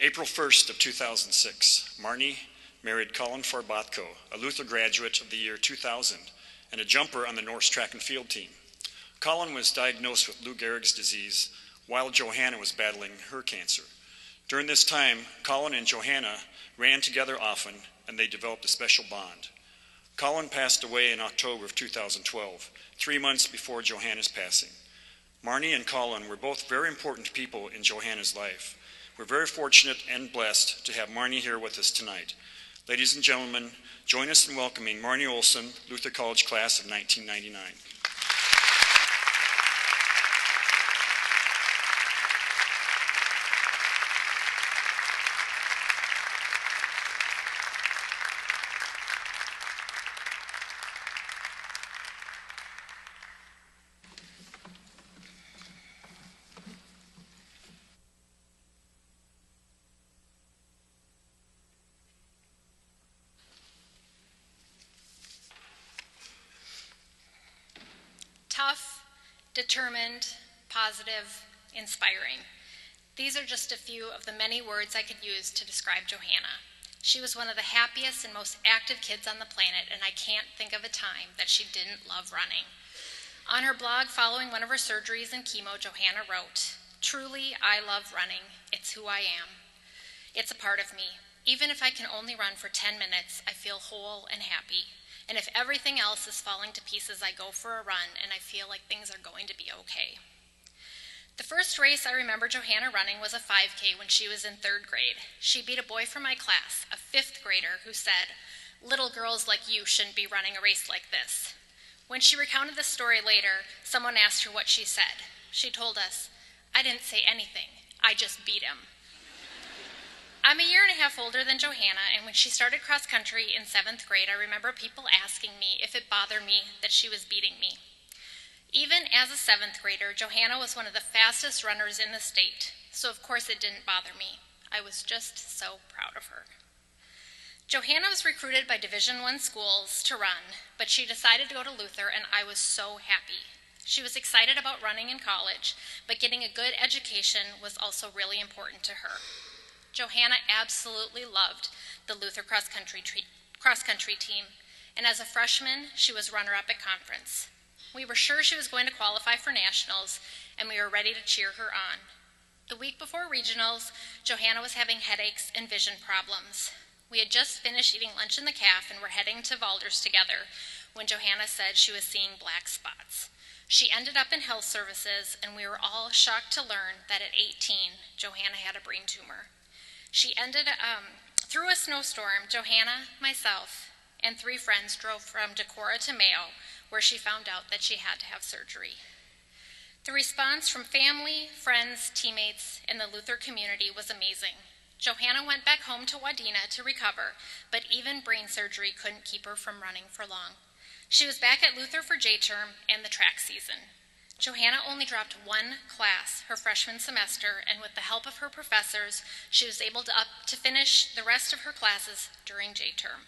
April 1st of 2006, Marney married Colin Forbatko, a Luther graduate of the year 2000 and a jumper on the Norse track and field team. Colin was diagnosed with Lou Gehrig's disease while Johanna was battling her cancer. During this time, Colin and Johanna ran together often and they developed a special bond. Colin passed away in October of 2012, 3 months before Johanna's passing. Marney and Colin were both very important people in Johanna's life. We're very fortunate and blessed to have Marney here with us tonight. Ladies and gentlemen, join us in welcoming Marney Olson, Luther College class of 1999. Tough, determined, positive, inspiring. These are just a few of the many words I could use to describe Johanna. She was one of the happiest and most active kids on the planet, and I can't think of a time that she didn't love running. On her blog following one of her surgeries and chemo, Johanna wrote, "Truly, I love running. It's who I am. It's a part of me. Even if I can only run for 10 minutes, I feel whole and happy. And if everything else is falling to pieces, I go for a run and I feel like things are going to be okay." The first race I remember Johanna running was a 5K when she was in 3rd grade. She beat a boy from my class, a 5th grader, who said, "Little girls like you shouldn't be running a race like this." When she recounted the story later, someone asked her what she said. She told us, "I didn't say anything, I just beat him." I'm a year and a half older than Johanna, and when she started cross country in 7th grade, I remember people asking me if it bothered me that she was beating me. Even as a 7th grader, Johanna was one of the fastest runners in the state, so of course it didn't bother me. I was just so proud of her. Johanna was recruited by Division I schools to run, but she decided to go to Luther, and I was so happy. She was excited about running in college, but getting a good education was also really important to her. Johanna absolutely loved the Luther cross-country team, and as a freshman, she was runner-up at conference. We were sure she was going to qualify for nationals, and we were ready to cheer her on. The week before regionals, Johanna was having headaches and vision problems. We had just finished eating lunch in the caf and were heading to Valders together when Johanna said she was seeing black spots. She ended up in health services, and we were all shocked to learn that at 18, Johanna had a brain tumor. Through a snowstorm, Johanna, myself, and 3 friends drove from Decorah to Mayo, where she found out that she had to have surgery. The response from family, friends, teammates, and the Luther community was amazing. Johanna went back home to Wadena to recover, but even brain surgery couldn't keep her from running for long. She was back at Luther for J-term and the track season. Johanna only dropped 1 class her freshman semester, and with the help of her professors, she was able to finish the rest of her classes during J-term.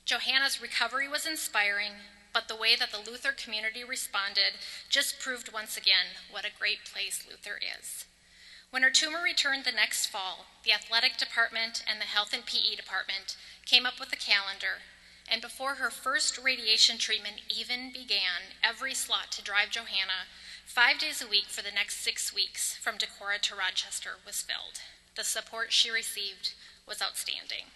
Johanna's recovery was inspiring, but the way that the Luther community responded just proved once again what a great place Luther is. When her tumor returned the next fall, the athletic department and the health and PE department came up with a calendar, and before her first radiation treatment even began, every slot to drive Johanna 5 days a week for the next 6 weeks from Decorah to Rochester was filled. The support she received was outstanding.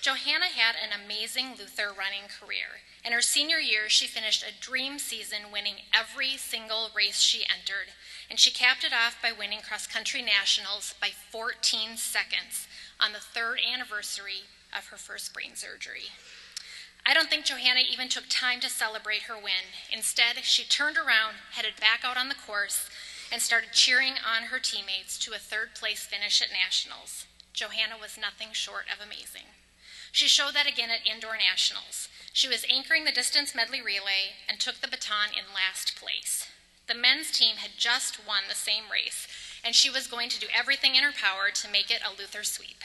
Johanna had an amazing Luther running career. In her senior year, she finished a dream season, winning every single race she entered, and she capped it off by winning cross-country nationals by 14 seconds on the 3rd anniversary of her first brain surgery. I don't think Johanna even took time to celebrate her win. Instead, she turned around, headed back out on the course, and started cheering on her teammates to a 3rd-place finish at nationals. Johanna was nothing short of amazing. She showed that again at indoor nationals. She was anchoring the distance medley relay and took the baton in last place. The men's team had just won the same race, and she was going to do everything in her power to make it a Luther sweep.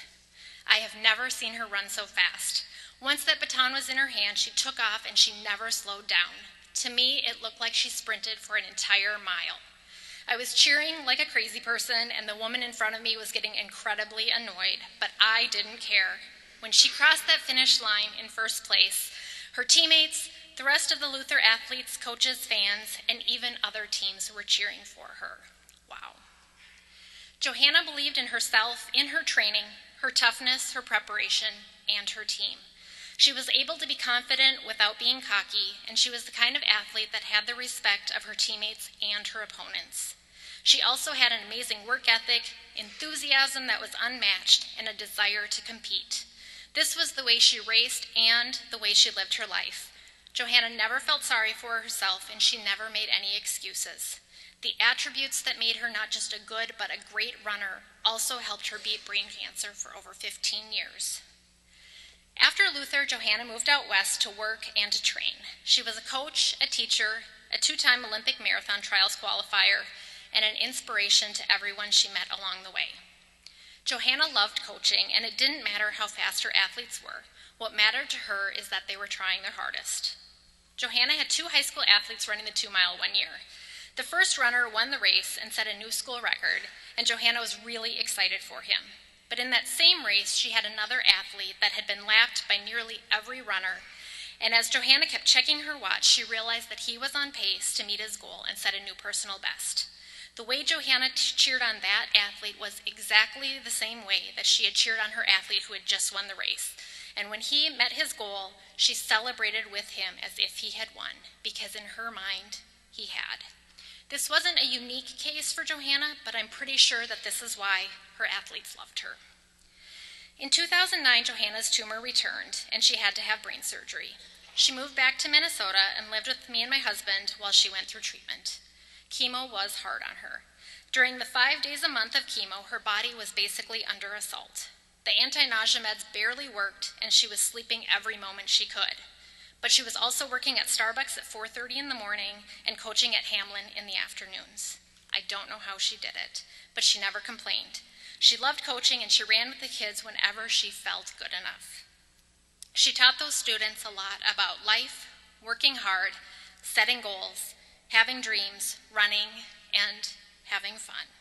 I have never seen her run so fast. Once that baton was in her hand, she took off and she never slowed down. To me, it looked like she sprinted for an entire mile. I was cheering like a crazy person, and the woman in front of me was getting incredibly annoyed, but I didn't care. When she crossed that finish line in first place, her teammates, the rest of the Luther athletes, coaches, fans, and even other teams were cheering for her. Wow. Johanna believed in herself, in her training, her toughness, her preparation, and her team. She was able to be confident without being cocky, and she was the kind of athlete that had the respect of her teammates and her opponents. She also had an amazing work ethic, enthusiasm that was unmatched, and a desire to compete. This was the way she raced and the way she lived her life. Johanna never felt sorry for herself, and she never made any excuses. The attributes that made her not just a good but a great runner also helped her beat brain cancer for over 15 years. After Luther, Johanna moved out west to work and to train. She was a coach, a teacher, a 2-time Olympic marathon trials qualifier, and an inspiration to everyone she met along the way. Johanna loved coaching, and it didn't matter how fast her athletes were. What mattered to her is that they were trying their hardest. Johanna had 2 high school athletes running the 2-mile one year. The first runner won the race and set a new school record, and Johanna was really excited for him. But in that same race, she had another athlete that had been lapped by nearly every runner, and as Johanna kept checking her watch, she realized that he was on pace to meet his goal and set a new personal best. The way Johanna cheered on that athlete was exactly the same way that she had cheered on her athlete who had just won the race. And when he met his goal, she celebrated with him as if he had won, because in her mind, he had. This wasn't a unique case for Johanna, but I'm pretty sure that this is why her athletes loved her. In 2009, Johanna's tumor returned, and she had to have brain surgery. She moved back to Minnesota and lived with me and my husband while she went through treatment. Chemo was hard on her. During the 5 days a month of chemo, her body was basically under assault. The anti-nausea meds barely worked, and she was sleeping every moment she could. But she was also working at Starbucks at 4:30 in the morning and coaching at Hamlin in the afternoons. I don't know how she did it, but she never complained. She loved coaching, and she ran with the kids whenever she felt good enough. She taught those students a lot about life, working hard, setting goals, having dreams, running, and having fun.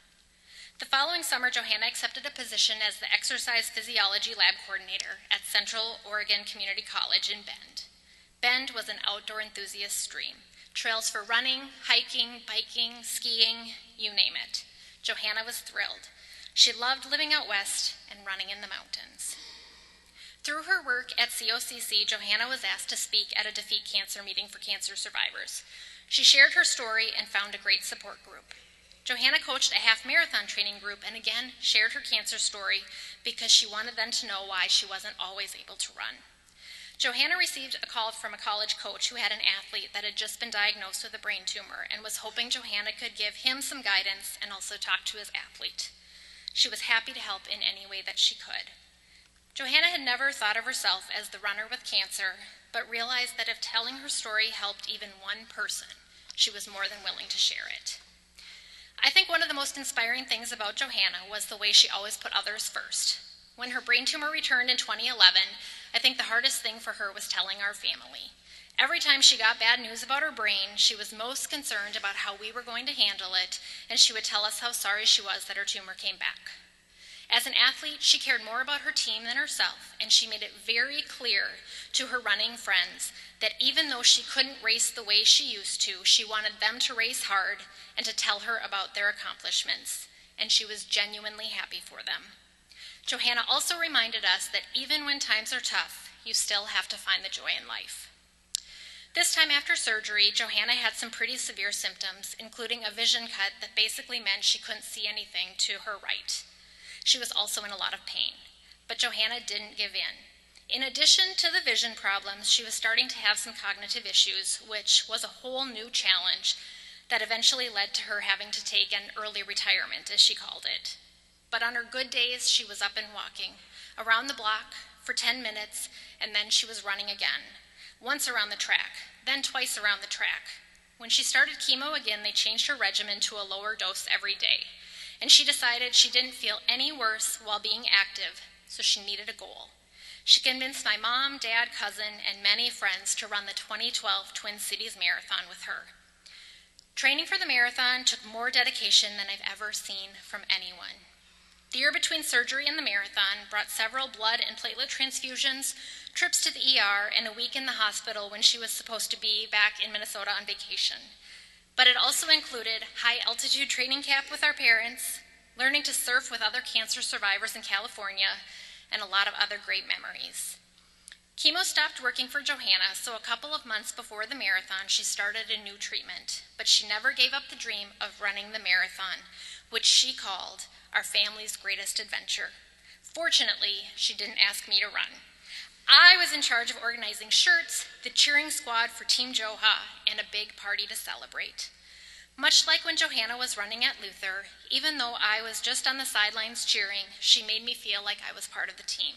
The following summer, Johanna accepted a position as the exercise physiology lab coordinator at Central Oregon Community College in Bend. Bend was an outdoor enthusiast dream. Trails for running, hiking, biking, skiing, you name it. Johanna was thrilled. She loved living out west and running in the mountains. Through her work at COCC, Johanna was asked to speak at a Defeat Cancer meeting for cancer survivors. She shared her story and found a great support group. Johanna coached a half-marathon training group and again shared her cancer story because she wanted them to know why she wasn't always able to run. Johanna received a call from a college coach who had an athlete that had just been diagnosed with a brain tumor and was hoping Johanna could give him some guidance and also talk to his athlete. She was happy to help in any way that she could. Johanna had never thought of herself as the runner with cancer, but realized that if telling her story helped even one person, she was more than willing to share it. I think one of the most inspiring things about Johanna was the way she always put others first. When her brain tumor returned in 2011, I think the hardest thing for her was telling our family. Every time she got bad news about her brain, she was most concerned about how we were going to handle it, and she would tell us how sorry she was that her tumor came back. As an athlete, she cared more about her team than herself, and she made it very clear to her running friends that even though she couldn't race the way she used to, she wanted them to race hard and to tell her about their accomplishments, and she was genuinely happy for them. Johanna also reminded us that even when times are tough, you still have to find the joy in life. This time after surgery, Johanna had some pretty severe symptoms, including a vision cut that basically meant she couldn't see anything to her right. She was also in a lot of pain, but Johanna didn't give in. In addition to the vision problems, she was starting to have some cognitive issues, which was a whole new challenge that eventually led to her having to take an early retirement, as she called it. But on her good days, she was up and walking, around the block for 10 minutes, and then she was running again. Once around the track, then twice around the track. When she started chemo again, they changed her regimen to a lower dose every day. And she decided she didn't feel any worse while being active, so she needed a goal. She convinced my mom, dad, cousin, and many friends to run the 2012 Twin Cities Marathon with her. Training for the marathon took more dedication than I've ever seen from anyone. The year between surgery and the marathon brought several blood and platelet transfusions, trips to the ER, and a week in the hospital when she was supposed to be back in Minnesota on vacation. But it also included high-altitude training camp with our parents, learning to surf with other cancer survivors in California, and a lot of other great memories. Chemo stopped working for Johanna, so a couple of months before the marathon, she started a new treatment. But she never gave up the dream of running the marathon, which she called our family's greatest adventure. Fortunately, she didn't ask me to run. I was in charge of organizing shirts, the cheering squad for Team Joha, and a big party to celebrate. Much like when Johanna was running at Luther, even though I was just on the sidelines cheering, she made me feel like I was part of the team.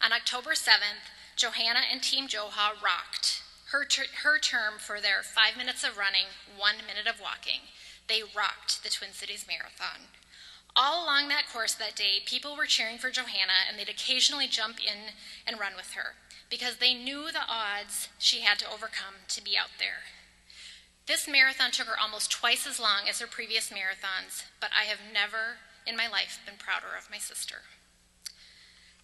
On October 7th, Johanna and Team Joha rocked. Her term for their 5 minutes of running, 1 minute of walking. They rocked the Twin Cities Marathon. All along that course that day, people were cheering for Johanna, and they'd occasionally jump in and run with her because they knew the odds she had to overcome to be out there. This marathon took her almost twice as long as her previous marathons, but I have never in my life been prouder of my sister.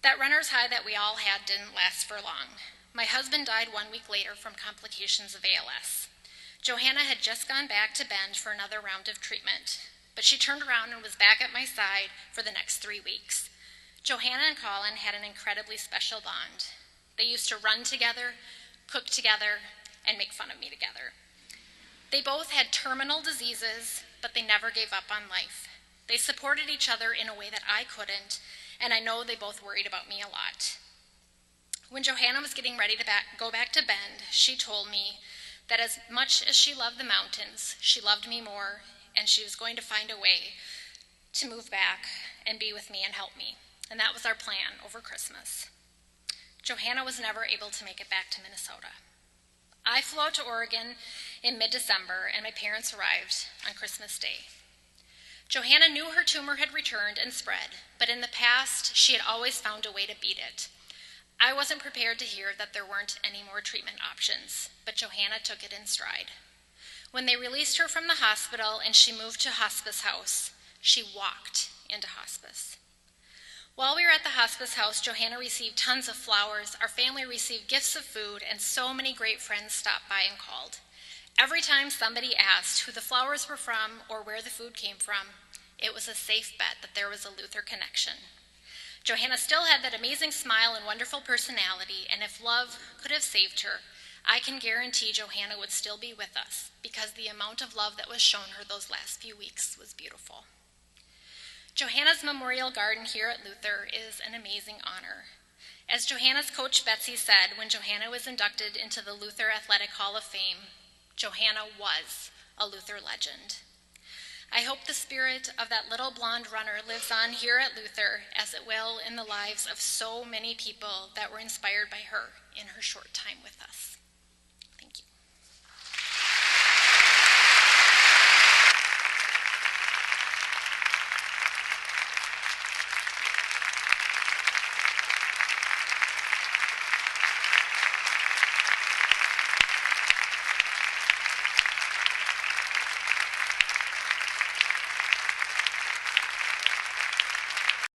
That runner's high that we all had didn't last for long. My husband died 1 week later from complications of ALS. Johanna had just gone back to Bend for another round of treatment, but she turned around and was back at my side for the next 3 weeks. Johanna and Colin had an incredibly special bond. They used to run together, cook together, and make fun of me together. They both had terminal diseases, but they never gave up on life. They supported each other in a way that I couldn't, and I know they both worried about me a lot. When Johanna was getting ready to go back to Bend, she told me that as much as she loved the mountains, she loved me more, and she was going to find a way to move back and be with me and help me. And that was our plan over Christmas. Johanna was never able to make it back to Minnesota. I flew out to Oregon in mid-December, and my parents arrived on Christmas Day. Johanna knew her tumor had returned and spread, but in the past, she had always found a way to beat it. I wasn't prepared to hear that there weren't any more treatment options, but Johanna took it in stride. When they released her from the hospital and she moved to hospice house, she walked into hospice. While we were at the hospice house, Johanna received tons of flowers, our family received gifts of food, and so many great friends stopped by and called. Every time somebody asked who the flowers were from or where the food came from, it was a safe bet that there was a Luther connection. Johanna still had that amazing smile and wonderful personality, and if love could have saved her, I can guarantee Johanna would still be with us because the amount of love that was shown her those last few weeks was beautiful. Johanna's memorial garden here at Luther is an amazing honor. As Johanna's coach Betsy said when Johanna was inducted into the Luther Athletic Hall of Fame, Johanna was a Luther legend. I hope the spirit of that little blonde runner lives on here at Luther as it will in the lives of so many people that were inspired by her in her short time with us.